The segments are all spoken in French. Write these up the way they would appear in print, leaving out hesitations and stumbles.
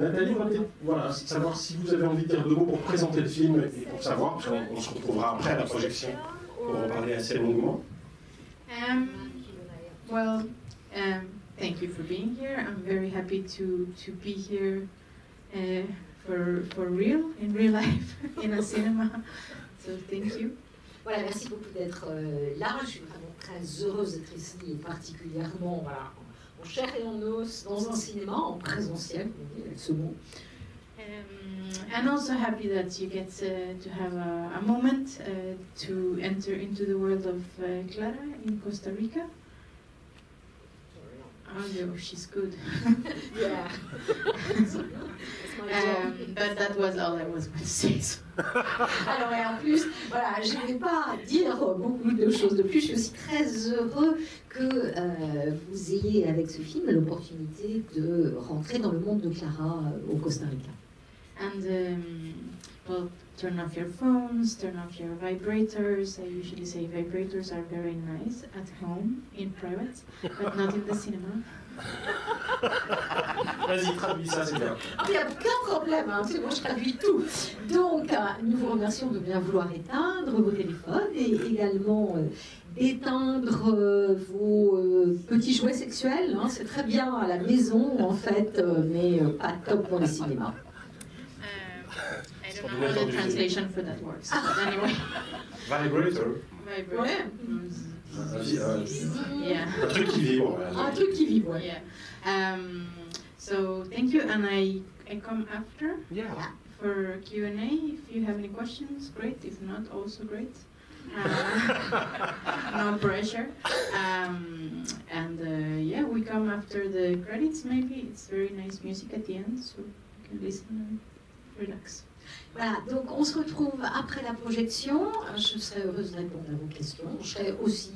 Nathalie, on va peut-être savoir si vous avez envie de dire deux mots pour présenter le film et pour savoir, parce qu'on se retrouvera après à la projection pour en parler assez longuement. Well, thank you for being here. I'm very happy to be here for real, in real life, in a cinema. So thank you. Voilà, merci beaucoup d'être là. Je suis vraiment très heureuse d'être ici, et particulièrement voilà, en chair et en os, dans un cinéma, en présentiel, avec ce mot. And also happy that you get to have a moment to enter into the world of Clara in Costa Rica. Oh, no, she's good. Yeah. But that was all I was going to say. So. Alors, et en plus, voilà, je ne vais pas dire beaucoup de choses de plus. Je suis aussi très heureux que vous ayez, avec ce film, l'opportunité de rentrer dans le monde de Clara au Costa Rica. And, well, turn off your phones, turn off your vibrators. I usually say vibrators are very nice at home, in private, but not in the cinema. Vas-y, traduis ça, c'est bien. Il n'y a aucun problème, hein, moi je traduis tout. Donc, nous vous remercions de bien vouloir éteindre vos téléphones et également d'éteindre vos petits jouets sexuels. Hein, c'est très bien à la maison, en fait, mais pas top dans les cinémas. I don't know how the translation for that works. But anyway. Vibrator. Vibrator. Yeah. Un truc qui vibre. Un truc qui vibre. Yeah. So thank you, and I come after for Q&A. If you have any questions, great. If not, also great. No pressure. Yeah, we come after the credits. Maybe it's very nice music at the end, so you can listen and relax. Voilà, donc on se retrouve après la projection. Je serai heureuse de répondre à vos questions. Je serai aussi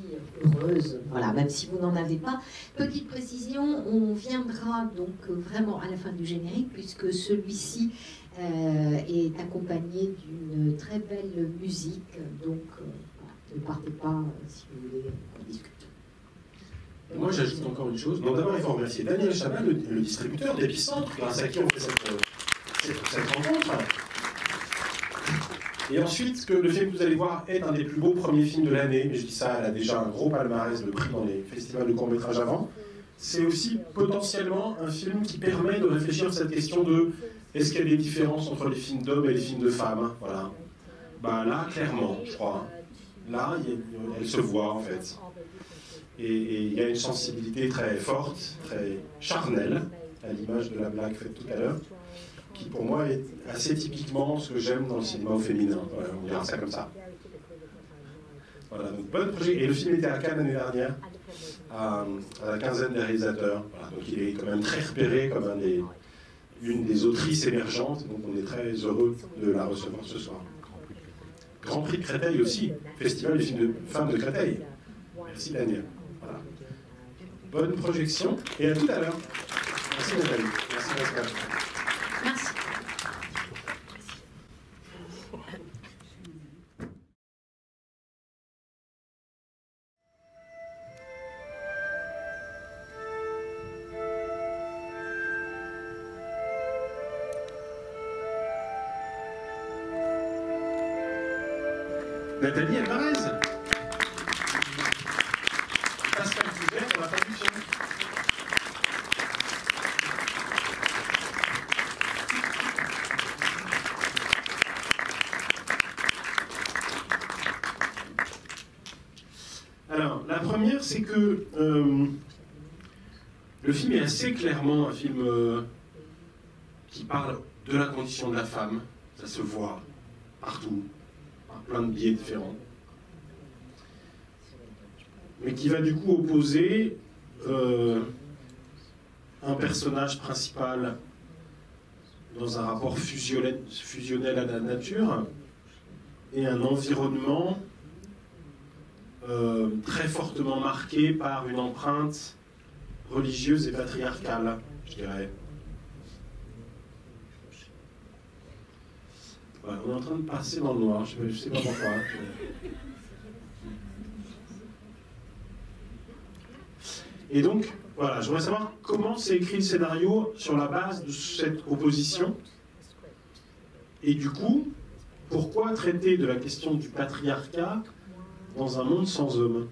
heureuse, voilà, même si vous n'en avez pas. Petite précision, on viendra donc vraiment à la fin du générique, puisque celui-ci est accompagné d'une très belle musique. Donc, voilà, ne partez pas si vous voulez qu'on discute. Moi, j'ajoute encore une chose. Bon, d'abord, il faut remercier Daniel Chabat, le distributeur d'Épicentre, grâce à qui on fait cette rencontre. Et ensuite, que le film que vous allez voir est un des plus beaux premiers films de l'année, mais je dis ça, elle a déjà un gros palmarès de prix dans les festivals de court-métrage avant. C'est aussi potentiellement un film qui permet de réfléchir à cette question de est-ce qu'il y a des différences entre les films d'hommes et les films de femmes, voilà. Bah là, clairement, je crois. Là, elle se voit, en fait. Et il y a une sensibilité très forte, très charnelle, à l'image de la blague faite tout à l'heure, qui pour moi est assez typiquement ce que j'aime dans le cinéma au féminin. Voilà, on dira ça comme ça. Voilà, donc bon projet. Et le film était à Cannes l'année dernière, à la quinzaine des réalisateurs. Voilà, donc il est quand même très repéré comme une des autrices émergentes, donc on est très heureux de la recevoir ce soir. Grand Prix de Créteil aussi, Festival des films de femmes de Créteil. Merci Daniel. Voilà. Bonne projection et à tout à l'heure. Merci Nathalie. Merci Pascal. Merci. Nathalie Alvarez. Pascal Fougère pour la traduction. Alors, la première, c'est que le film est assez clairement un film qui parle de la condition de la femme. Ça se voit partout, par plein de biais différents. Mais qui va du coup opposer un personnage principal dans un rapport fusionnel à la nature et un environnement très fortement marqué par une empreinte religieuse et patriarcale, je dirais. Voilà, on est en train de passer dans le noir, je ne sais pas pourquoi. Et donc, Voilà, je voudrais savoir comment s'est écrit le scénario sur la base de cette opposition. Et du coup, pourquoi traiter de la question du patriarcat dans un monde sans hommes?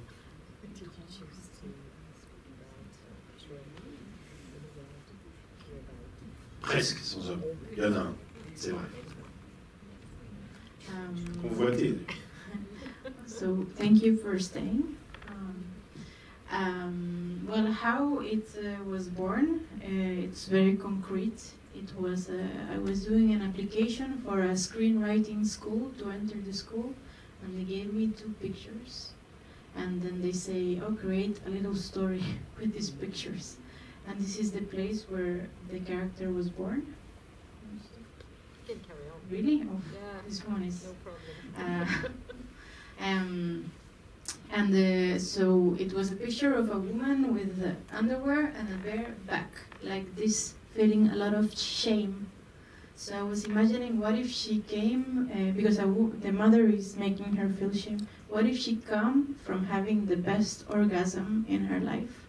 Presque sans hommes. Il y en a un, c'est vrai. Convoité. So thank you for staying. Well, how it was born, it's very concrete. It was I was doing an application for a screenwriting school to enter the school, and they gave me 2 pictures, and then they say, "Oh, create a little story with these pictures," and this is the place where the character was born. You can carry on. Really? Oh, Yeah, this one is. no problem. So it was a picture of a woman with underwear and a bare back, like this, feeling a lot of shame. So I was imagining, what if she came, because the mother is making her feel shame, what if she come from having the best orgasm in her life,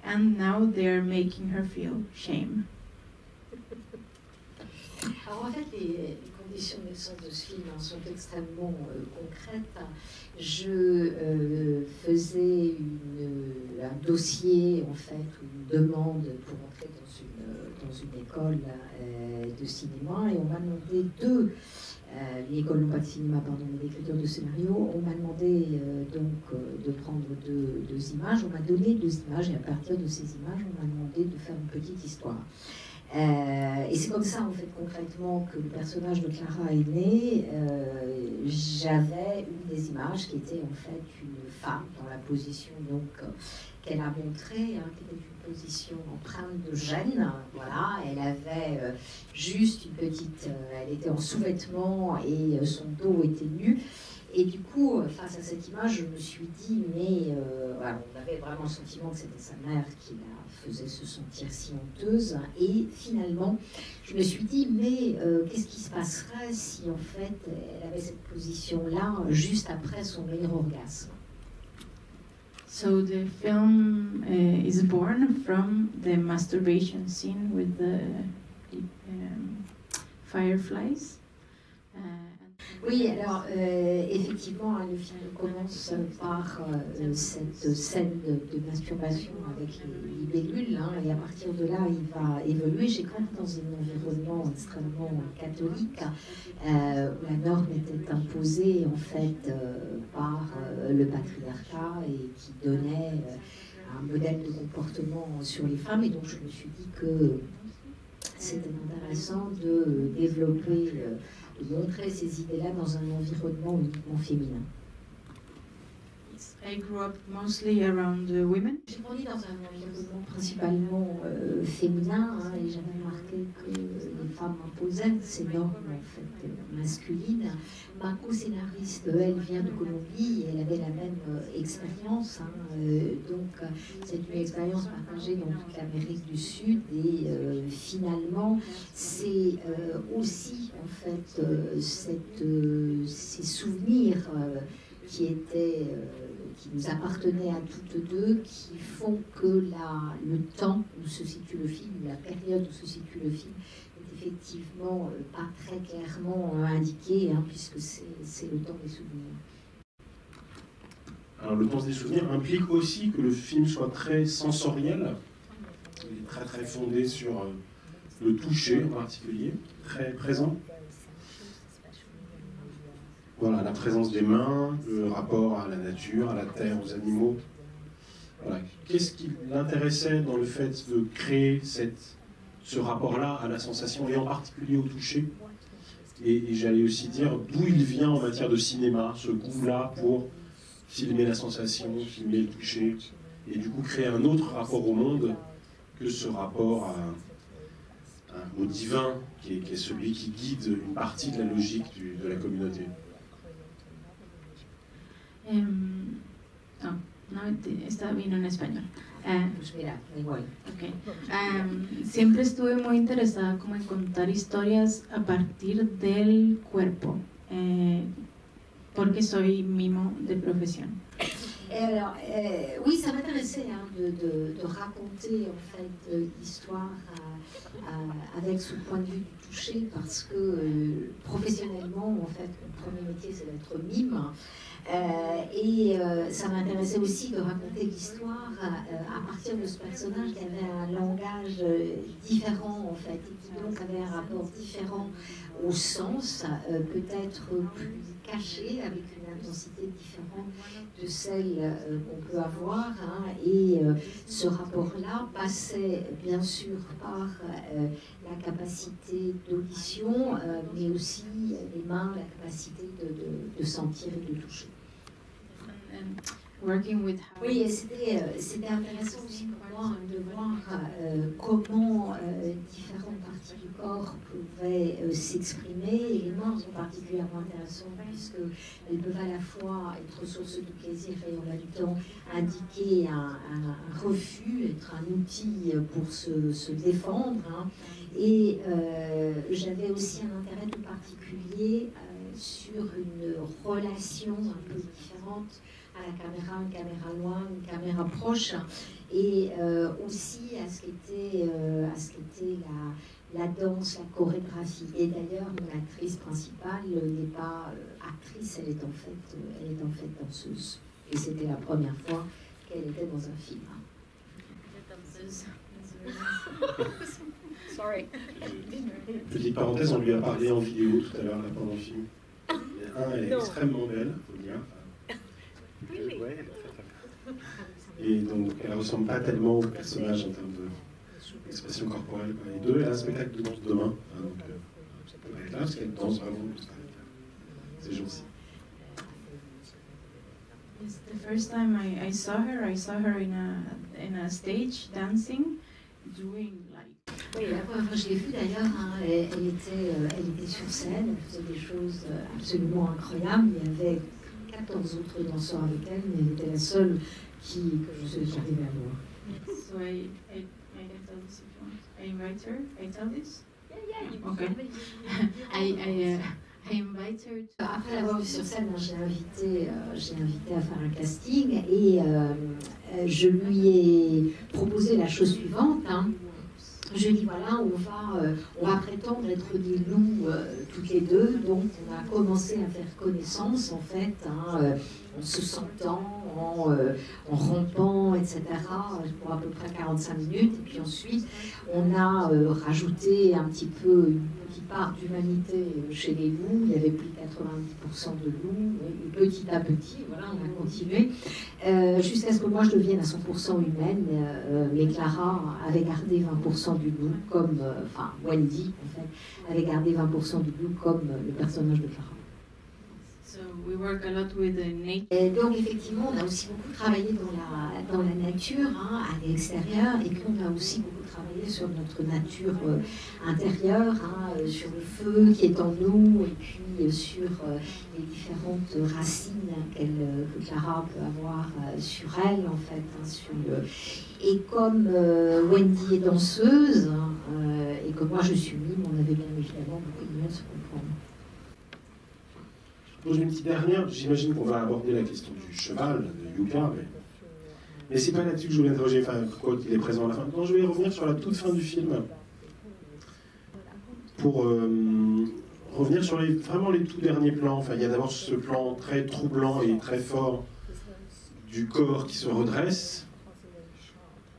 and now they're making her feel shame? Alors en fait, les conditions de naissance de ce film sont extrêmement concrètes. Je faisais un dossier, en fait, une demande pour entrer dans une école de cinéma, et on m'a demandé l'école non pas de cinéma, pardon, mais d'écriture de scénario, on m'a demandé de prendre deux images, on m'a donné 2 images, et à partir de ces images, on m'a demandé de faire une petite histoire. Et c'est comme ça, en fait, concrètement, que le personnage de Clara est né. J'avais une des images qui était, en fait, une femme dans la position qu'elle a montrée, qui était une position empreinte de gêne. Voilà, elle avait juste une petite... elle était en sous-vêtements et son dos était nu. Et du coup, face à cette image, je me suis dit, mais voilà, on avait vraiment le sentiment que c'était sa mère qui la faisait se sentir si honteuse. Et finalement, je me suis dit, mais qu'est-ce qui se passerait si en fait elle avait cette position-là juste après son meilleur orgasme? So the film is born from the masturbation scene with the fireflies. Oui, alors effectivement, le film commence par cette scène de masturbation avec les libellules, et à partir de là, il va évoluer. J'ai grandi dans un environnement extrêmement catholique, où la norme était imposée en fait par le patriarcat et qui donnait un modèle de comportement sur les femmes. Et donc, je me suis dit que c'était intéressant de développer, de montrer ces idées-là dans un environnement uniquement féminin. I grew up mostly around women. J'ai grandi dans un environnement principalement féminin, et j'avais remarqué que les femmes imposaient ces normes en fait masculines. Ma co-scénariste, elle vient de Colombie et elle avait la même expérience. Donc c'est une expérience partagée dans toute l'Amérique du Sud, et finalement c'est aussi en fait ces souvenirs qui nous appartenaient à toutes deux, qui font que le temps où se situe le film, la période où se situe le film, est effectivement pas très clairement indiquée, puisque c'est le temps des souvenirs. Alors le temps des souvenirs implique aussi que le film soit très sensoriel. Il est très très fondé sur le toucher en particulier, très présent. Voilà, la présence des mains, le rapport à la nature, à la terre, aux animaux. Voilà. Qu'est-ce qui l'intéressait dans le fait de créer ce rapport-là à la sensation, et en particulier au toucher? Et j'allais aussi dire d'où il vient en matière de cinéma, ce goût-là pour filmer la sensation, filmer le toucher, et du coup créer un autre rapport au monde que ce rapport au divin, qui est celui qui guide une partie de la logique de la communauté. No, está bien en español. Pues mira, igual. Okay. Siempre estuve muy interesada como en contar historias a partir del cuerpo, porque soy mimo de profesión. Et alors, oui, ça m'intéressait hein, de raconter en fait l'histoire avec ce point de vue du toucher, parce que professionnellement, en fait, mon premier métier c'est d'être mime. Ça m'intéressait aussi de raconter l'histoire à partir de ce personnage qui avait un langage différent en fait, et qui donc avait un rapport différent au sens, peut-être plus caché, avec une intensité différente de celle qu'on peut avoir. Hein, et ce rapport-là passait bien sûr par la capacité d'audition, mais aussi les mains, la capacité de sentir et de toucher. Oui, et c'était intéressant aussi pour moi de voir comment différentes parties du corps pouvaient s'exprimer. Et les mains sont particulièrement intéressantes puisqu'elles peuvent à la fois être source de plaisir et en même temps indiquer un refus, être un outil pour se défendre. Hein. Et j'avais aussi un intérêt tout particulier sur une relation un peu différente à la caméra, une caméra loin, une caméra proche, et aussi à ce qu'était la danse, la chorégraphie. Et d'ailleurs, mon actrice principale n'est pas actrice, elle est en fait danseuse. Et c'était la première fois qu'elle était dans un film. Sorry. Petite parenthèse, on lui a parlé en vidéo tout à l'heure pendant le film. Elle est extrêmement belle, il faut le dire. Ouais, et donc elle ne ressemble pas tellement au personnage en termes d'expression corporelle. Et deux, elle a un spectacle de danse demain. Hein, donc ça peut pas être là parce qu'elle danse vraiment. C'est gentil. Yes, the first time I saw her in a stage dancing, doing like. Oui, la première fois que je l'ai vue d'ailleurs, hein, elle était sur scène, elle faisait des choses absolument incroyables. Il y avait 14 autres danseurs avec elle, mais elle était la seule que j'arrivais à voir. So I can tell this if you want. I invite her. I tell this. Yeah. Okay. I invite her. Après l'avoir vue sur scène, j'ai invité à faire un casting et je lui ai proposé la chose suivante. Hein. Je dis voilà, on va prétendre être des loups toutes les deux, donc on a commencé à faire connaissance en fait, hein, en se sentant, en rampant, etc. pour à peu près 45 minutes. Et puis ensuite, on a rajouté un petit peu une petite part d'humanité chez les loups. Il y avait plus de 90% de loups, et petit à petit, voilà, on a continué. Jusqu'à ce que moi je devienne à 100% humaine, mais Clara avait gardé 20% du loup, comme, enfin Wendy en fait, avait gardé 20% du loup comme le personnage de Clara. So we work a lot with the nature. Et donc effectivement, on a aussi beaucoup travaillé dans la nature, hein, à l'extérieur, et puis on a aussi beaucoup travaillé sur notre nature intérieure, hein, sur le feu qui est en nous, et puis sur les différentes racines que Clara peut avoir sur elle, en fait. Hein, et comme Wendy est danseuse, hein, et que moi je suis mime, on avait bien évidemment beaucoup de mal à se comprendre. Je pose une petite dernière, j'imagine qu'on va aborder la question du cheval, de Yuka, mais c'est pas là-dessus que je voulais interroger, enfin, pourquoi il est présent à la fin. Non, je vais revenir sur la toute fin du film, pour revenir sur vraiment les tout derniers plans. Enfin, il y a d'abord ce plan très troublant et très fort du corps qui se redresse,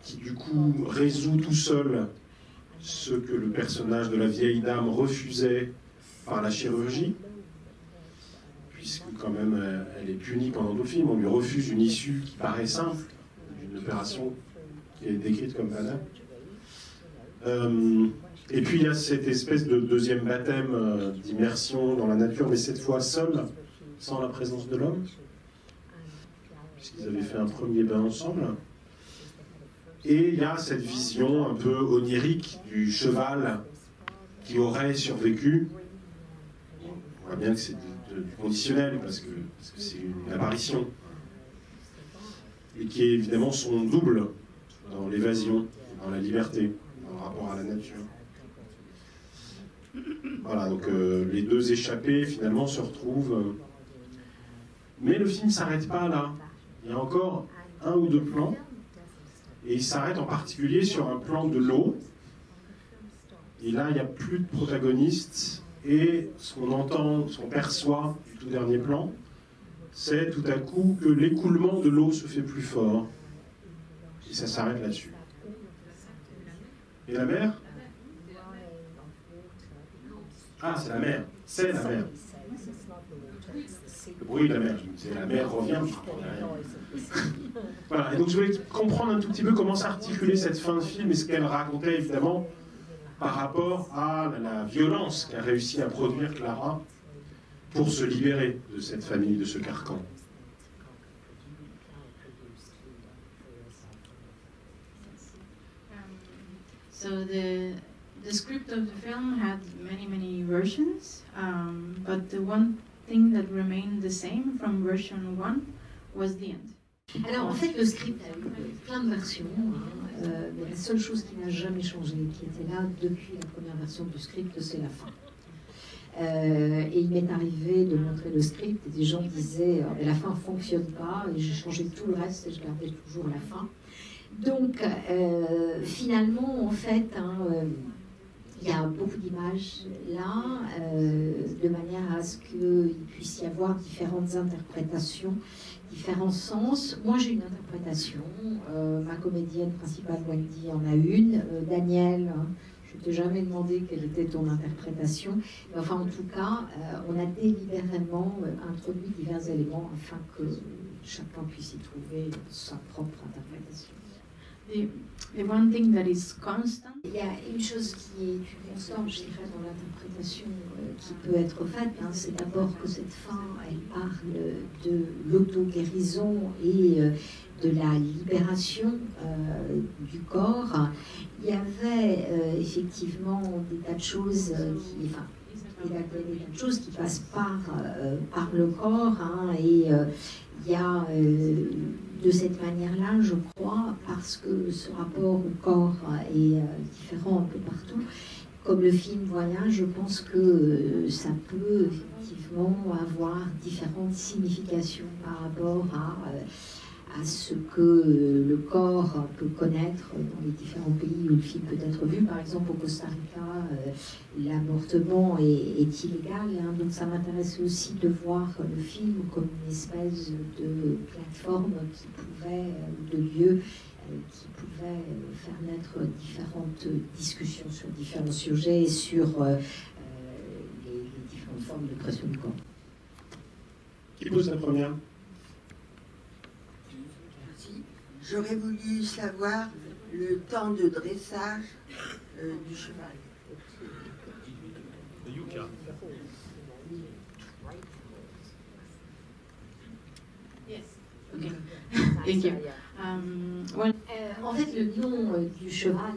qui du coup résout tout seul ce que le personnage de la vieille dame refusait par la chirurgie, puisque quand même elle est punie pendant tout le film, on lui refuse une issue qui paraît simple, d'une opération qui est décrite comme banale. Et puis il y a cette espèce de deuxième baptême d'immersion dans la nature, mais cette fois seule, sans la présence de l'homme, puisqu'ils avaient fait un premier bain ensemble. Et il y a cette vision un peu onirique du cheval qui aurait survécu. On voit bien que c'est du conditionnel, parce que c'est une apparition. Et qui est évidemment son double dans l'évasion, dans la liberté, dans le rapport à la nature. Voilà, donc les deux échappés finalement se retrouvent. Mais le film ne s'arrête pas là. Il il y a encore un ou deux plans, et il s'arrête en particulier sur un plan de l'eau. Et là, il n'y a plus de protagoniste, et ce qu'on entend, ce qu'on perçoit du tout dernier plan, c'est tout à coup que l'écoulement de l'eau se fait plus fort. Et ça s'arrête là-dessus. Et la mer? Ah, c'est la mer. C'est la mer. Le bruit de la mer. C'est la mer revient, je comprends rien. Voilà, et donc je voulais comprendre un tout petit peu comment s'articulait cette fin de film et ce qu'elle racontait évidemment par rapport à la violence qu'a réussi à produire Clara pour se libérer de cette famille, de ce carcan. So the script of the film had many versions, but the one thing that remained the same from version 1 was the end. Alors en fait le script a eu plein de versions, mais la seule chose qui n'a jamais changé, qui était là depuis la première version du script, c'est la fin. Et il m'est arrivé de montrer le script et des gens disaient mais la fin ne fonctionne pas, et j'ai changé tout le reste et je gardais toujours la fin. Donc finalement en fait il y a beaucoup d'images là, de manière à ce qu'il puisse y avoir différentes interprétations, différents sens. Moi j'ai une interprétation, ma comédienne principale Wendy en a une, Daniel, je ne t'ai jamais demandé quelle était ton interprétation, mais enfin en tout cas on a délibérément introduit divers éléments afin que chacun puisse y trouver sa propre interprétation. The one thing that is constant. Il y a une chose qui est une constante, je dirais, dans l'interprétation qui peut être faite, c'est d'abord que cette fin, elle parle de l'auto-guérison et de la libération du corps. Il y avait effectivement des tas de choses qui passent par le corps, et il y a de cette manière-là, je crois, parce que ce rapport au corps est différent un peu partout. Comme le film Voyage, je pense que ça peut effectivement avoir différentes significations par rapport à ce que le corps peut connaître dans les différents pays où le film peut être vu. Par exemple, au Costa Rica, l'avortement est illégal, donc ça m'intéresse aussi de voir le film comme une espèce de plateforme de lieu qui pouvait faire naître différentes discussions sur différents sujets et sur les différentes formes de pression du corps. Qui pose la première? J'aurais voulu savoir le temps de dressage du cheval. Yuka. Yes. Okay. Thank you. En fait, le nom du cheval,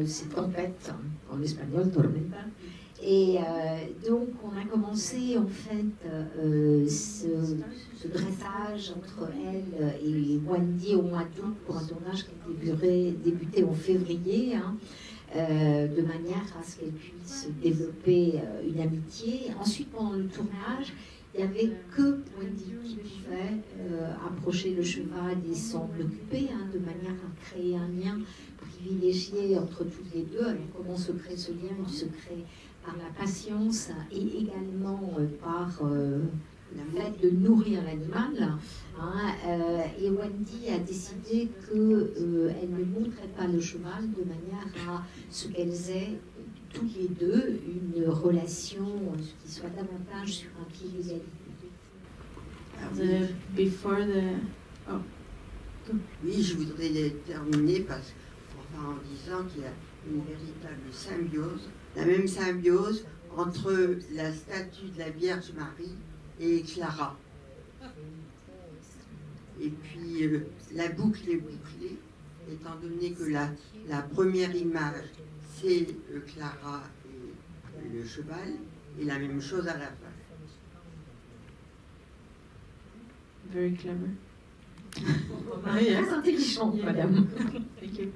c'est tempête, en espagnol, tormenta. Et donc, on a commencé, en fait, ce dressage entre elle et Wendy au mois d'août pour un tournage qui a débuté en février, de manière à ce qu'elle puisse développer une amitié. Ensuite, pendant le tournage, il n'y avait que Wendy qui pouvait approcher le cheval et s'en occuper, de manière à créer un lien privilégié entre toutes les deux. Alors, comment se crée ce lien? Il se crée par la patience et également par le fait de nourrir l'animal. Et Wendy a décidé qu'elle ne montrait pas le cheval de manière à ce qu'elles aient toutes les deux une relation qui soit davantage sur un pied d'égalité. Oui, je voudrais terminer en disant qu'il y a une véritable symbiose, la même symbiose entre la statue de la Vierge Marie et Clara. Et puis la boucle est bouclée, étant donné que la première image, c'est Clara et le cheval, et la même chose à la fin. Very clever. Très intelligent, madame. Thank you.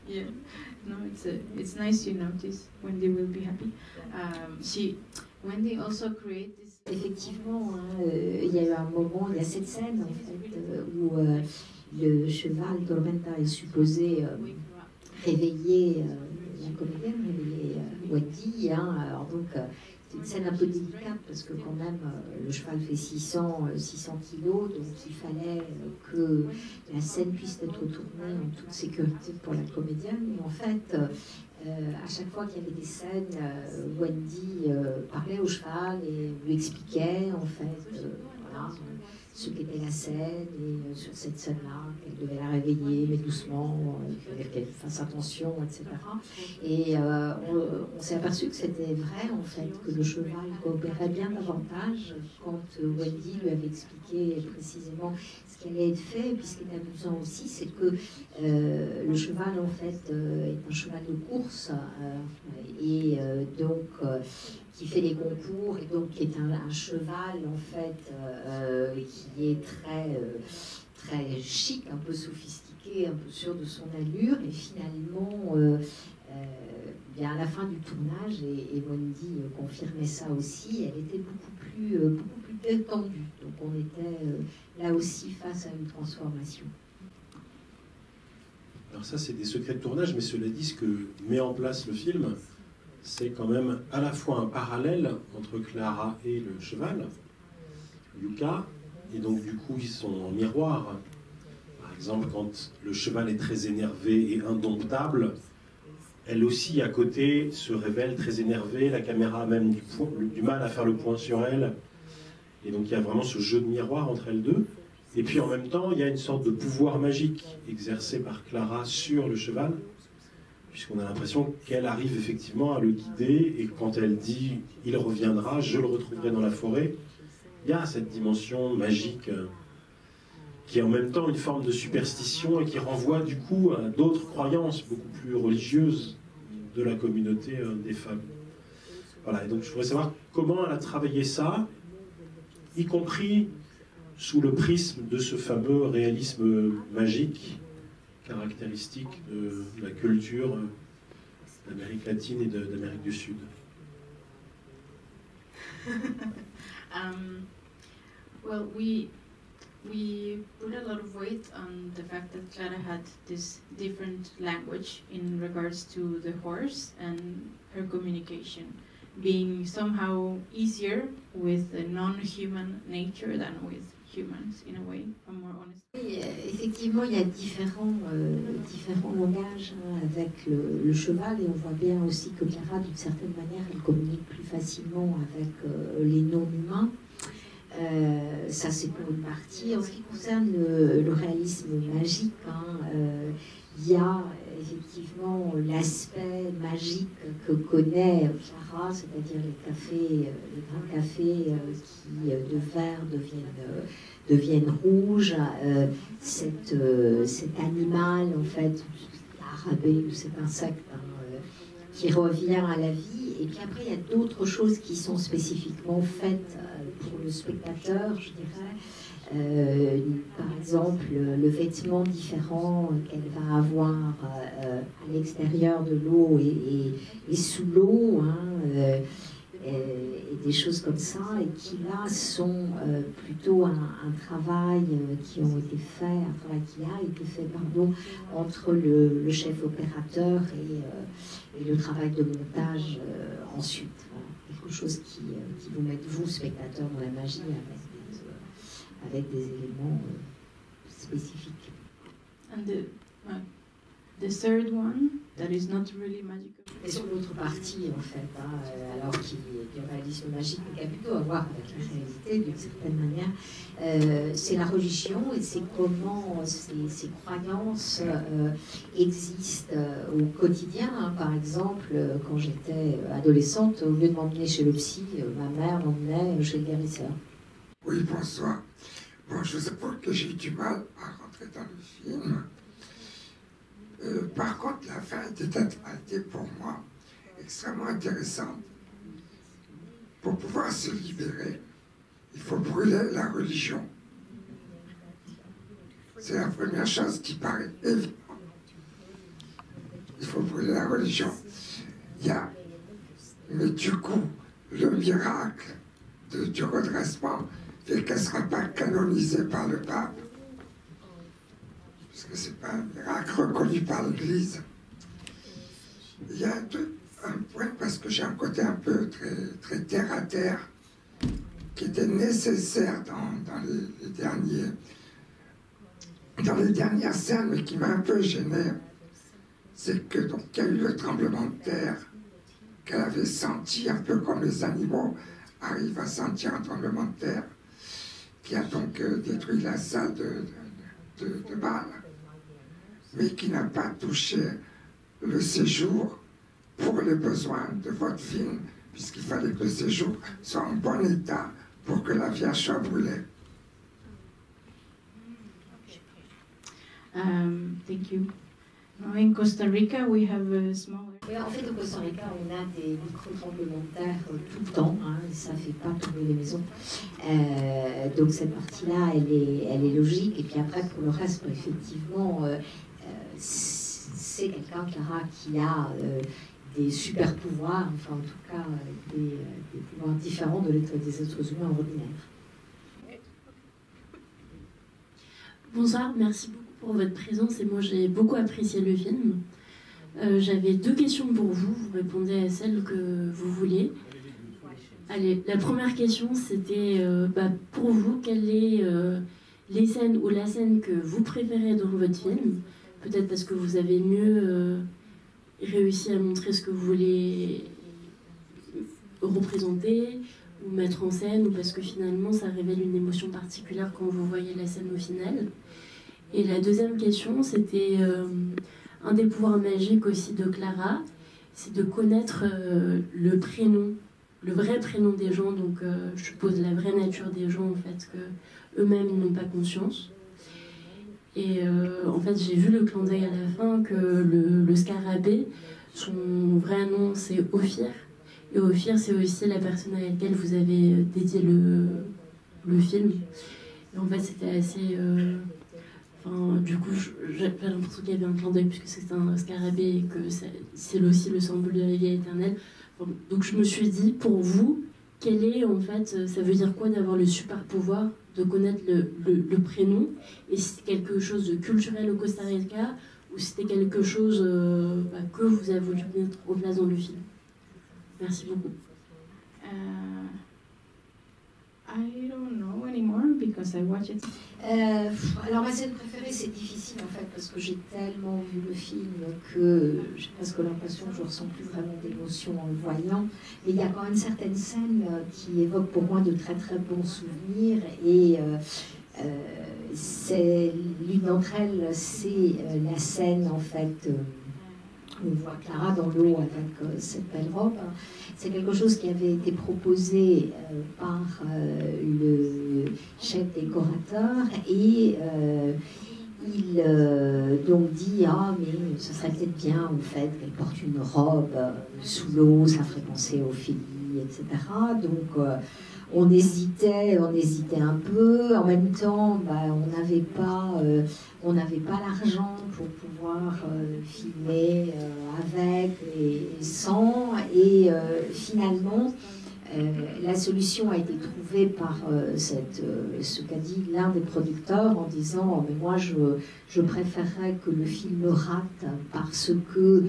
Yeah, no, it's nice to notice Wendy will be happy. Wendy also created this Effectivement, hein, il y a eu un moment, il y a cette scène en fait, où le cheval Tormenta est supposé réveiller la comédienne, réveiller Wendy. Hein, alors donc, c'est une scène un peu délicate parce que quand même, le cheval fait 600 kilos, donc il fallait que la scène puisse être tournée en toute sécurité pour la comédienne. Mais en fait, à chaque fois qu'il y avait des scènes, Wendy parlait au cheval et lui expliquait en fait voilà, ce qu'était la scène et sur cette scène-là, qu'elle devait la réveiller, mais doucement, il fallait qu'elle fasse attention, etc. Et on s'est aperçu que c'était vrai en fait, que le cheval coopérait bien davantage quand Wendy lui avait expliqué précisément ce qui allait être fait. Et puis ce qui est amusant aussi, c'est que le cheval en fait est un cheval de course et donc qui fait les concours et donc qui est un cheval en fait qui est très chic, un peu sophistiqué, un peu sûr de son allure et finalement bien à la fin du tournage et Wendy confirmait ça aussi, elle était beaucoup plus détendue, donc on était là aussi face à une transformation. Alors ça c'est des secrets de tournage, mais cela dit, ce que met en place le film, c'est quand même à la fois un parallèle entre Clara et le cheval, Yuka, et donc du coup ils sont en miroir. Par exemple, quand le cheval est très énervé et indomptable, elle aussi à côté se révèle très énervée, la caméra a même du mal à faire le point sur elle, et donc il y a vraiment ce jeu de miroir entre elles deux. Et puis en même temps, il y a une sorte de pouvoir magique exercé par Clara sur le cheval, puisqu'on a l'impression qu'elle arrive effectivement à le guider, et quand elle dit « il reviendra, je le retrouverai dans la forêt », il y a cette dimension magique qui est en même temps une forme de superstition et qui renvoie du coup à d'autres croyances beaucoup plus religieuses de la communauté des femmes. Voilà, et donc je voudrais savoir comment elle a travaillé ça, y compris sous le prisme de ce fameux réalisme magique caractéristique de la culture d'Amérique latine et d'Amérique du Sud. Well, we put a lot of weight on the fact that Clara had this different language in regards to the horse and her communication being somehow easier with a non-human nature than with humans, in a way, a more honest. Oui, effectivement, il y a différents langages avec le cheval et on voit bien aussi que Clara, d'une certaine manière, elle communique plus facilement avec les non-humains. Ça, c'est pour une partie. En ce qui concerne le réalisme magique, il y a effectivement l'aspect magique que connaît Clara, c'est-à-dire les grains de café qui de vert deviennent rouges, cet animal en fait, l'arabée ou cet insecte qui revient à la vie. Et puis après, il y a d'autres choses qui sont spécifiquement faites pour le spectateur, je dirais. Par exemple, le vêtement différent qu'elle va avoir à l'extérieur de l'eau et sous l'eau, hein, et des choses comme ça, et qui là sont plutôt un travail qui a été fait entre le chef opérateur et le travail de montage ensuite. Voilà. Quelque chose qui vous met, vous, spectateur, dans la magie avec des éléments spécifiques. And the third one, that is not really magical. Et sur l'autre partie, en fait, alors qu'il y a un réalisme magique, mais qui a plutôt à voir avec la réalité, d'une certaine manière, c'est la religion et c'est comment ces croyances existent au quotidien. Hein. Par exemple, quand j'étais adolescente, au lieu de m'emmener chez le psy, ma mère m'emmenait chez le guérisseur. Oui, bonsoir. Bon, je sais pas que j'ai eu du mal à rentrer dans le film. Par contre, la fin était pour moi extrêmement intéressante. Pour pouvoir se libérer, il faut brûler la religion. C'est la première chose qui paraît évidente. Il faut brûler la religion. Mais du coup, le miracle du redressement, et qu'elle ne sera pas canonisée par le pape, puisque ce n'est pas un miracle reconnu par l'Église. Il y a un point, parce que j'ai un côté un peu très terre à terre, qui était nécessaire dans les dernières scènes, mais qui m'a un peu gêné. C'est que donc il y a eu le tremblement de terre qu'elle avait senti, un peu comme les animaux arrivent à sentir un tremblement de terre, qui a donc détruit la salle de bal, mais qui n'a pas touché le séjour pour les besoins de votre film, puisqu'il fallait que le séjour soit en bon état pour que la Vierge soit brûlée. Thank you. Now in Costa Rica, we have a smaller. Oui, en fait, au Costa Rica, on a des micro-tremblements de terre tout le temps, hein, et ça ne fait pas tomber les maisons. Donc cette partie-là, elle est logique. Et puis après, pour le reste, effectivement, c'est quelqu'un, Clara, qui a des super pouvoirs, enfin en tout cas des pouvoirs différents des êtres humains ordinaires. Bonsoir, merci beaucoup pour votre présence et moi j'ai beaucoup apprécié le film. J'avais 2 questions pour vous, vous répondez à celles que vous voulez. Allez, la première question c'était pour vous, quelle est les scènes ou la scène que vous préférez dans votre film? Peut-être parce que vous avez mieux réussi à montrer ce que vous voulez représenter ou mettre en scène, ou parce que finalement ça révèle une émotion particulière quand vous voyez la scène au final. Et la deuxième question, c'était un des pouvoirs magiques aussi de Clara, c'est de connaître le prénom, le vrai prénom des gens, donc je suppose la vraie nature des gens en fait, que eux-mêmes ils n'ont pas conscience. Et en fait j'ai vu le clin d'œil à la fin que le scarabée, son vrai nom c'est Ophir, et Ophir c'est aussi la personne à laquelle vous avez dédié le film. Et en fait c'était assez... du coup, j'ai l'impression qu'il y avait un clin d'œil puisque c'est un scarabée et que c'est aussi le symbole de la vie éternelle. Donc je me suis dit, pour vous, quel est en fait, ça veut dire quoi d'avoir le super pouvoir de connaître le prénom? Et si c'était quelque chose de culturel au Costa Rica ou si c'était quelque chose que vous avez voulu mettre en place dans le film? Merci beaucoup. I don't know anymore because I watched it. Alors ma scène préférée, c'est difficile en fait parce que j'ai tellement vu le film que j'ai presque l'impression que je ne ressens plus vraiment d'émotion en le voyant. Mais il y a quand même certaines scènes qui évoquent pour moi de très très bons souvenirs et l'une d'entre elles, c'est la scène en fait. On voit Clara dans l'eau avec cette belle robe. C'est quelque chose qui avait été proposé par le chef décorateur et il donc dit « Ah, mais ce serait peut-être bien en fait qu'elle porte une robe sous l'eau, ça ferait penser aux filles, etc. » Donc on hésitait un peu. En même temps, on n'avait pas l'argent pour pouvoir filmer avec et sans. Et finalement, la solution a été trouvée par ce qu'a dit l'un des producteurs en disant mais moi je préférerais que le film rate parce que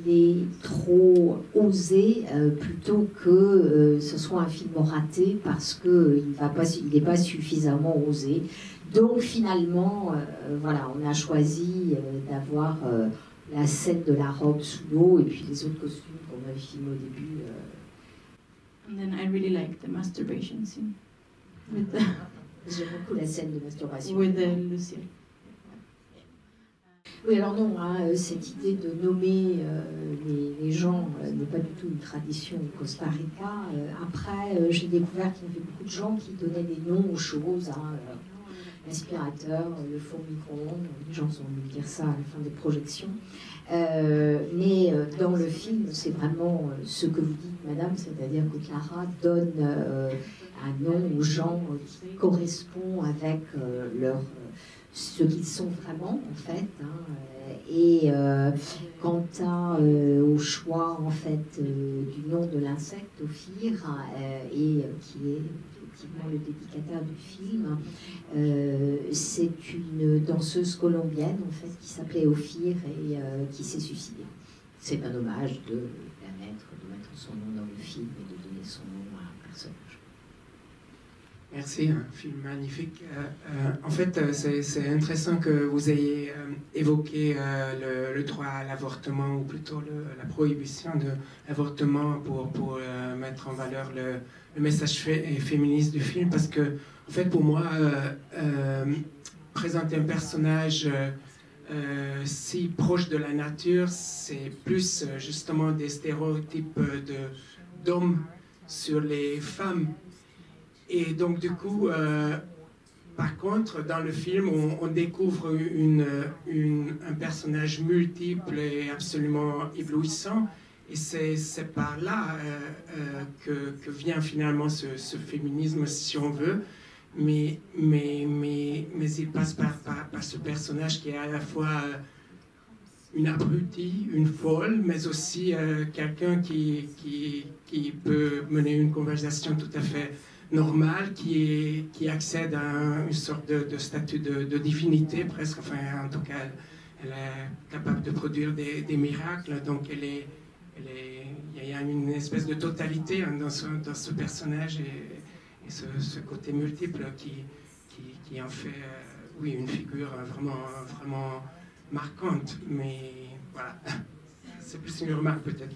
il est trop osé plutôt que ce soit un film raté parce que il n'est pas suffisamment osé. Donc finalement, voilà, on a choisi d'avoir la scène de la robe sous l'eau et puis les autres costumes qu'on avait filmés au début. And then I really like the masturbation scene. J'aime beaucoup la scène de masturbation. With Lucille. Oui, alors non, cette idée de nommer les gens n'est pas du tout une tradition au Costa Rica. Après, j'ai découvert qu'il y avait beaucoup de gens qui donnaient des noms aux choses. L'aspirateur, le four micro-ondes, les gens ont voulu dire ça à la fin des projections. Mais dans le film, c'est vraiment ce que vous dites, madame, c'est-à-dire que Clara donne un nom aux gens qui correspond avec ce qu'ils sont vraiment, en fait. Et quant au choix en fait du nom de l'insecte, Ophir, et qui est effectivement le dédicataire du film. C'est une danseuse colombienne en fait qui s'appelait Ophir et qui s'est suicidée. C'est un hommage de mettre son nom dans le film et de donner son nom à un personnage. Merci, un film magnifique. En fait, c'est intéressant que vous ayez évoqué le droit à l'avortement, ou plutôt la prohibition de l'avortement pour mettre en valeur le message féministe du film, parce que, en fait, pour moi, présenter un personnage si proche de la nature, c'est plus justement des stéréotypes d'hommes sur les femmes. Et donc, du coup, par contre, dans le film, on découvre un personnage multiple et absolument éblouissant. Et c'est par là que vient finalement ce féminisme, si on veut. Mais il passe par ce personnage qui est à la fois une abrutie, une folle, mais aussi quelqu'un qui peut mener une conversation tout à fait normale, qui accède à une sorte de statut de divinité presque, enfin en tout cas elle est capable de produire des miracles, donc il y a une espèce de totalité dans ce personnage et ce côté multiple qui en fait oui, une figure vraiment marquante, mais voilà, c'est plus une remarque peut-être.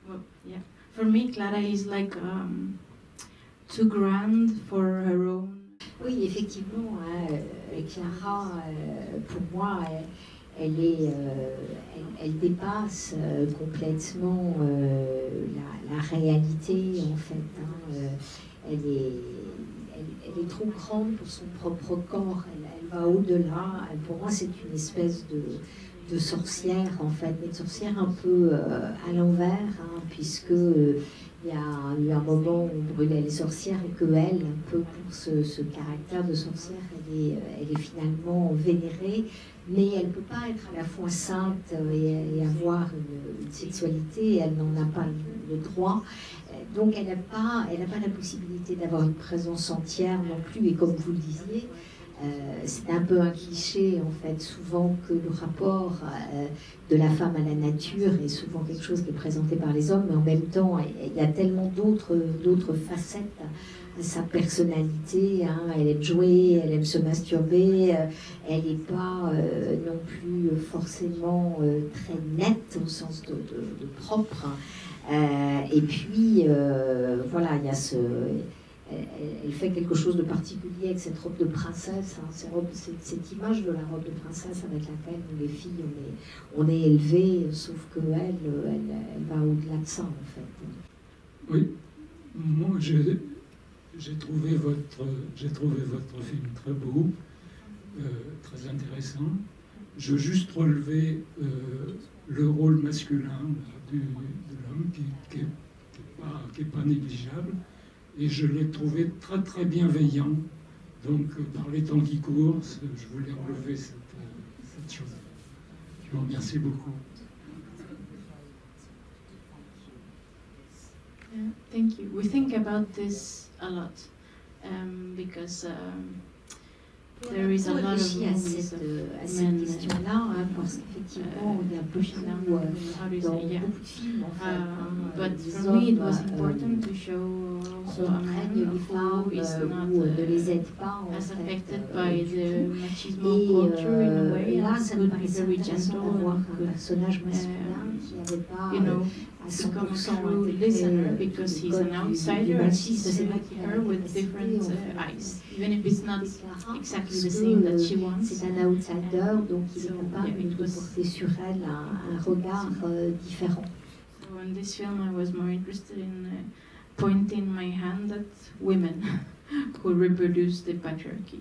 Well, yeah. For me, Clara is like too grand for her own. Oui, effectivement, Clara, pour moi, elle dépasse complètement la réalité, en fait. Elle est trop grande pour son propre corps, elle va au-delà. Pour moi, c'est une espèce de sorcière, en fait, mais de sorcière un peu à l'envers, puisque il y a eu un moment où on brûlait les sorcières et qu'elle, un peu pour ce caractère de sorcière, elle est finalement vénérée, mais elle ne peut pas être à la fois sainte et avoir une sexualité, elle n'en a pas le droit. Donc elle n'a pas la possibilité d'avoir une présence entière non plus, et comme vous le disiez, c'est un peu un cliché en fait, souvent que le rapport de la femme à la nature est souvent quelque chose qui est présenté par les hommes, mais en même temps il y a tellement d'autres facettes à sa personnalité, elle aime jouer, elle aime se masturber, elle n'est pas non plus forcément très nette au sens de propre, et puis voilà, il y a elle fait quelque chose de particulier avec cette robe de princesse, cette image de la robe de princesse avec laquelle nous, les filles, on est élevées, sauf qu'elle va au-delà de ça, en fait. Oui, moi j'ai trouvé votre film très beau, très intéressant. Je veux juste relever le rôle masculin de l'homme qui est pas négligeable. Et je l'ai trouvé très très bienveillant. Donc par les temps qui courent, je voulais relever cette chose. Je vous remercie beaucoup. Yeah, thank you. We think about this a lot because there is a lot of movies à cette question-là, parce qu'effectivement, il y a beaucoup dans beaucoup de films, en fait. But for me, it was important to show also a man who is not as affected by the machismo culture in a way, and could be very gentle and could, you know, become a true listener because he's an outsider and sees her with different eyes, even if it's not exactly the same that she wants. C'est un outsider, donc il est capable de porter sur elle un regard différent. So in this film, I was more interested in pointing my hand at women who reproduce the patriarchy.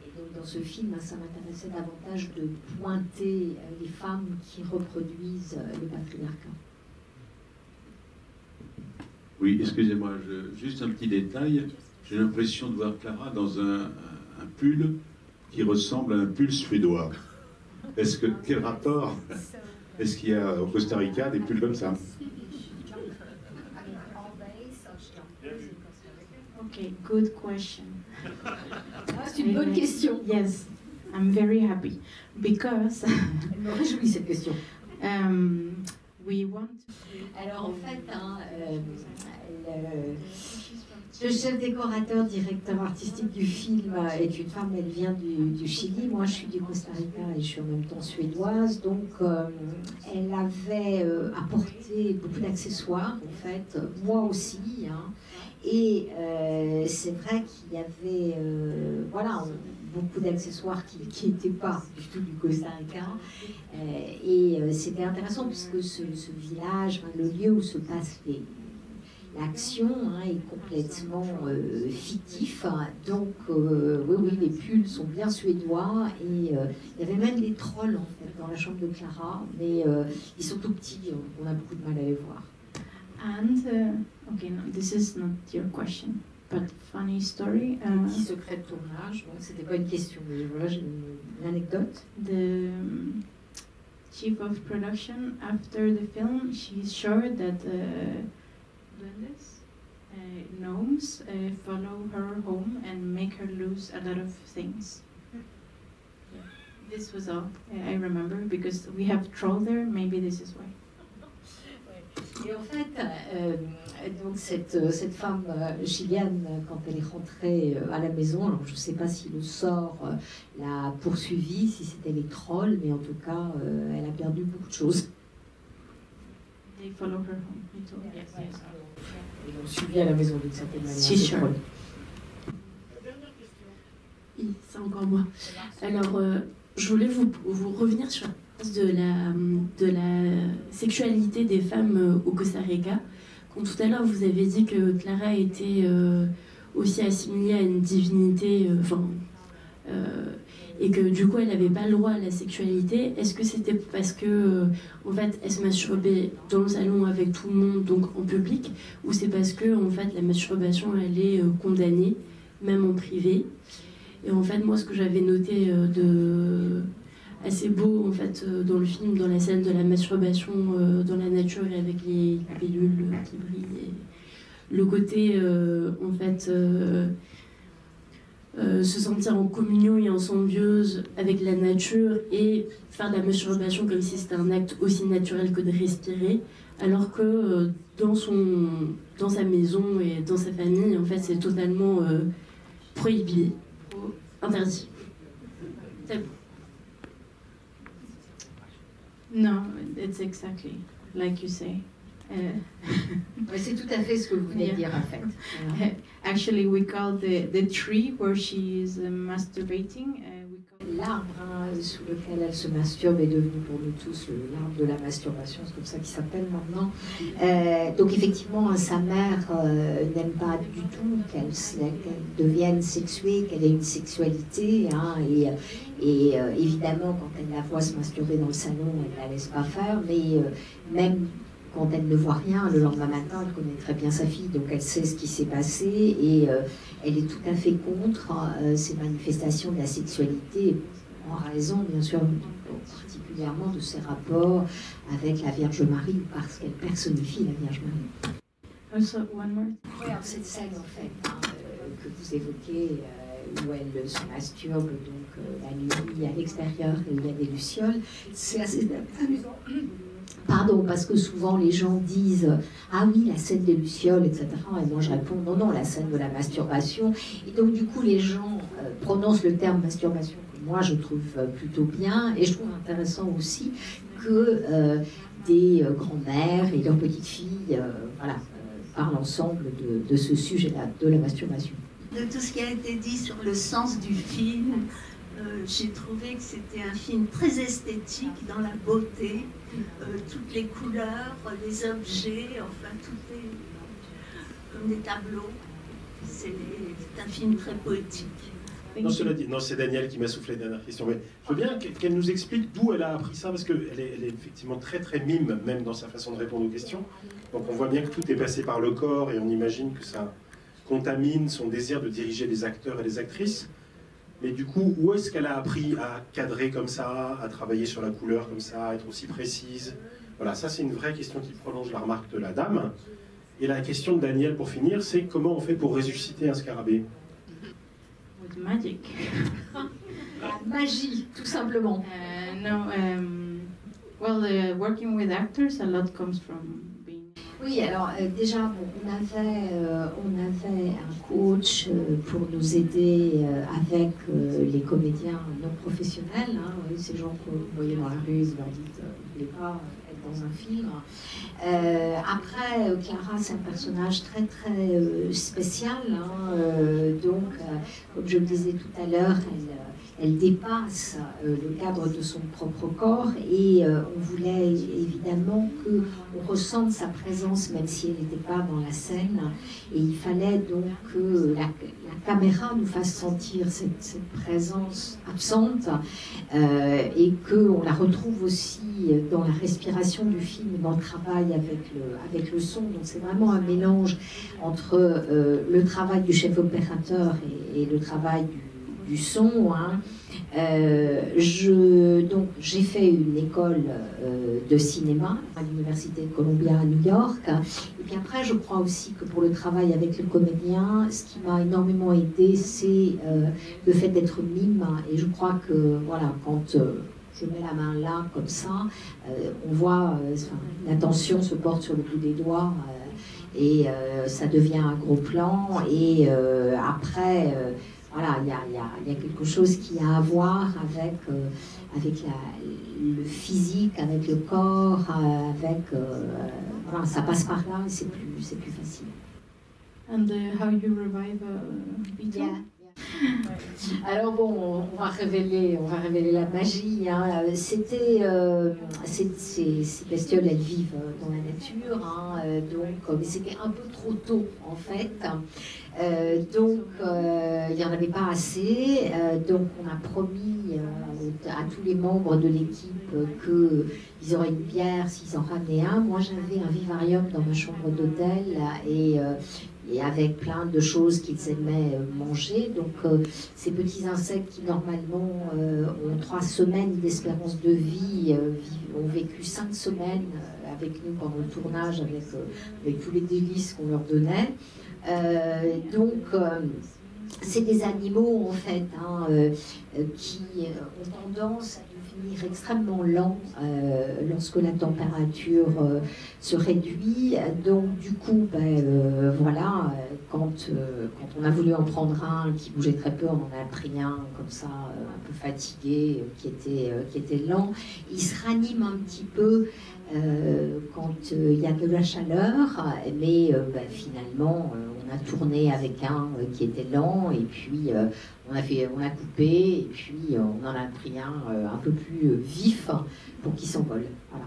Et donc dans ce film, ça m'intéressait davantage de pointer les femmes qui reproduisent le patriarcat. Oui, excusez-moi, juste un petit détail. J'ai l'impression de voir Clara dans un pull qui ressemble à un pull suédois. Quel rapport est-ce qu'il y a au Costa Rica des pulls comme ça? Okay, good question. C'est une bonne question. Yes, I'm very happy because Elle me réjouit cette question. we want. Alors en fait, le chef décorateur, directeur artistique du film est une femme, elle vient du Chili. Moi, je suis du Costa Rica et je suis en même temps suédoise. Donc, elle avait apporté beaucoup d'accessoires, en fait, moi aussi. Hein. Et c'est vrai qu'il y avait voilà, beaucoup d'accessoires qui n'étaient pas du tout du Costa Rica. Et c'était intéressant puisque ce village, le lieu où se passe l'action est complètement fictif. Donc, oui, les pulls sont bien suédois. Et il y avait même des trolls en fait, dans la chambre de Clara. Mais ils sont tout petits, on a beaucoup de mal à les voir. And, okay, no, this is not your question, but funny story. Petit secret de tournage, donc c'était pas une question, mais voilà, j'ai une anecdote. The chief of production, after the film, she's sure that duendes, gnomes, follow her home and make her lose a lot of things. This was all I remember, because we have troll there, maybe this is why. Et en fait, donc cette femme chilienne, quand elle est rentrée à la maison, alors je ne sais pas si le sort l'a poursuivie, si c'était les trolls, mais en tout cas, elle a perdu beaucoup de choses. They follow her home. Yes, yes. Ils l'ont suivie à la maison d'une certaine manière. Si, sure. Oui, c'est encore moi. Alors, je voulais vous revenir sur de la sexualité des femmes au Costa Rica. Quand tout à l'heure vous avez dit que Clara était aussi assimilée à une divinité, et que du coup elle n'avait pas le droit à la sexualité, est-ce que c'était parce que en fait elle se masturbait dans le salon avec tout le monde, donc en public, ou c'est parce que en fait la masturbation elle est condamnée, même en privé? Et en fait moi ce que j'avais noté assez beau en fait dans le film, dans la scène de la masturbation dans la nature et avec les pilules qui brillent, et le côté en fait se sentir en communion et en symbiose avec la nature et faire de la masturbation comme si c'était un acte aussi naturel que de respirer, alors que dans sa maison et dans sa famille en fait c'est totalement prohibé, interdit. No, it's exactly like you say. C'est tout à fait ce que vous venez de dire en fait. Actually, we call the tree where she is masturbating. L'arbre sous lequel elle se masturbe est devenu pour nous tous l'arbre de la masturbation, c'est comme ça qu'il s'appelle maintenant. Donc effectivement, sa mère n'aime pas du tout qu'elle devienne sexuée, qu'elle ait une sexualité. Hein, et évidemment, quand elle la voit se masturber dans le salon, elle ne la laisse pas faire, mais même quand elle ne voit rien, le lendemain matin, elle connaît très bien sa fille, donc elle sait ce qui s'est passé et elle est tout à fait contre ces manifestations de la sexualité, en raison, bien sûr, particulièrement de ses rapports avec la Vierge Marie, parce qu'elle personnifie la Vierge Marie. Also, one more. Oui, alors cette scène, en fait, que vous évoquez, où elle se masturbe donc, la nuit à l'extérieur, et il y a des lucioles, c'est assez amusant. Pardon, parce que souvent les gens disent « Ah oui, la scène des lucioles, etc. » Et moi je réponds « Non, non, la scène de la masturbation. » Et donc du coup les gens prononcent le terme masturbation, que moi je trouve plutôt bien. Et je trouve intéressant aussi que des grands-mères et leurs petites-filles parlent ensemble de ce sujet-là, de la masturbation. De tout ce qui a été dit sur le sens du film, j'ai trouvé que c'était un film très esthétique dans la beauté, toutes les couleurs, les objets, enfin tout est comme des tableaux. C'est un film très poétique. Non, cela dit, non, c'est Daniel qui m'a soufflé la dernière question. Mais je veux bien qu'elle nous explique d'où elle a appris ça, parce qu'elle est effectivement très très mime, même dans sa façon de répondre aux questions. Donc on voit bien que tout est passé par le corps et on imagine que ça contamine son désir de diriger les acteurs et les actrices. Mais du coup, où est-ce qu'elle a appris à cadrer comme ça, à travailler sur la couleur comme ça, à être aussi précise? Voilà, ça c'est une vraie question qui prolonge la remarque de la dame. Et la question de Daniel, pour finir, c'est comment on fait pour ressusciter un scarabée? With magic. La magie, tout simplement. Working with actors, a lot comes from being... Oui, alors déjà, bon, on avait un coach pour nous aider avec les comédiens non professionnels. Hein, ces gens que vous voyez dans la rue, vous leur dites vous ne voulez pas être dans un film. Après, Clara, c'est un personnage très très spécial. Hein, donc, comme je le disais tout à l'heure, elle dépasse le cadre de son propre corps et on voulait évidemment qu'on ressente sa présence même si elle n'était pas dans la scène, et il fallait donc que la caméra nous fasse sentir cette présence absente et qu'on la retrouve aussi dans la respiration du film, dans le travail avec le son. Donc c'est vraiment un mélange entre le travail du chef opérateur et le travail du son. Hein. J'ai fait une école de cinéma à l'Université de Columbia à New York. Et puis après, je crois aussi que pour le travail avec le comédien, ce qui m'a énormément aidé, c'est le fait d'être mime. Et je crois que voilà, quand je mets la main là, comme ça, on voit l'attention se porte sur le bout des doigts et ça devient un gros plan. Et après... voilà, il y a quelque chose qui a à voir avec le physique, avec le corps, voilà, ça passe par là et c'est plus facile. And how you revive Beetle? Yeah. Alors bon, on va révéler la magie. Hein. Ces bestioles, elles vivent dans la nature, hein, donc, mais c'était un peu trop tôt en fait. Donc il n'y en avait pas assez. Donc on a promis à tous les membres de l'équipe qu'ils auraient une bière s'ils en ramenaient un. Moi j'avais un vivarium dans ma chambre d'hôtel et avec plein de choses qu'ils aimaient manger. Donc ces petits insectes qui normalement ont 3 semaines d'espérance de vie ont vécu 5 semaines avec nous pendant le tournage avec tous les délices qu'on leur donnait. Donc c'est des animaux en fait hein, qui ont tendance à devenir extrêmement lents lorsque la température se réduit. Donc du coup, voilà, quand on a voulu en prendre un qui bougeait très peu, on en a pris un comme ça, un peu fatigué, qui était lent. Il se ranime un petit peu quand il y a de la chaleur, mais finalement on a tourné avec un qui était lent et puis on a coupé et puis on en a pris un peu plus vif pour qu'il s'envole. Voilà.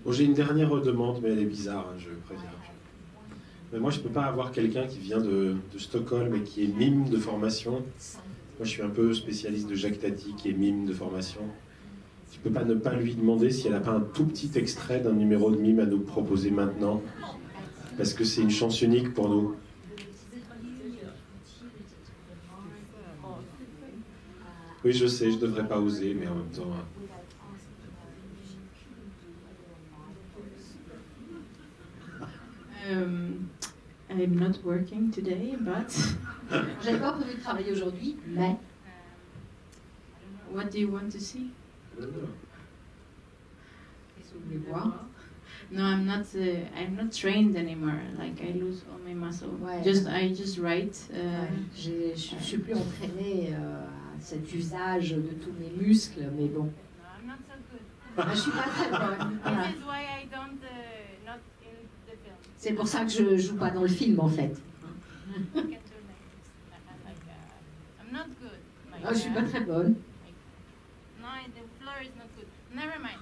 Bon, j'ai une dernière demande, mais elle est bizarre, hein, je préviens. Mais moi, je ne peux pas avoir quelqu'un qui vient de Stockholm et qui est mime de formation. Moi, je suis un peu spécialiste de Jacques Tati, qui est mime de formation. Je ne peux pas ne pas lui demander si elle n'a pas un tout petit extrait d'un numéro de mime à nous proposer maintenant, parce que c'est une chance unique pour nous. Oui, je sais, je ne devrais pas oser, mais en même temps... I'm not working today, but... J'avais pas prévu de travailler aujourd'hui, mais... What do you want to see? Qu'est-ce que vous voulez voir? No, I'm not trained anymore. Like I lose all my muscle. Ouais. I just write. Je suis plus entraînée à cet usage de tous mes muscles, mais bon. No, I'm not so good. Je suis pas très bonne. Voilà. This is why I don't not in the film. C'est pour ça que je joue pas dans le film en fait. I'm not good. Je suis pas très bonne. No, the floor is not good. Never mind.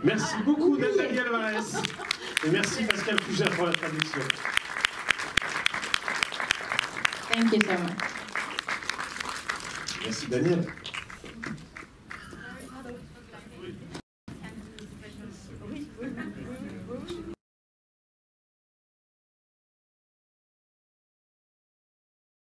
Merci beaucoup Nathalie Alvarez et merci Pascal Fougère pour la traduction. Thank you so much. Merci Daniel.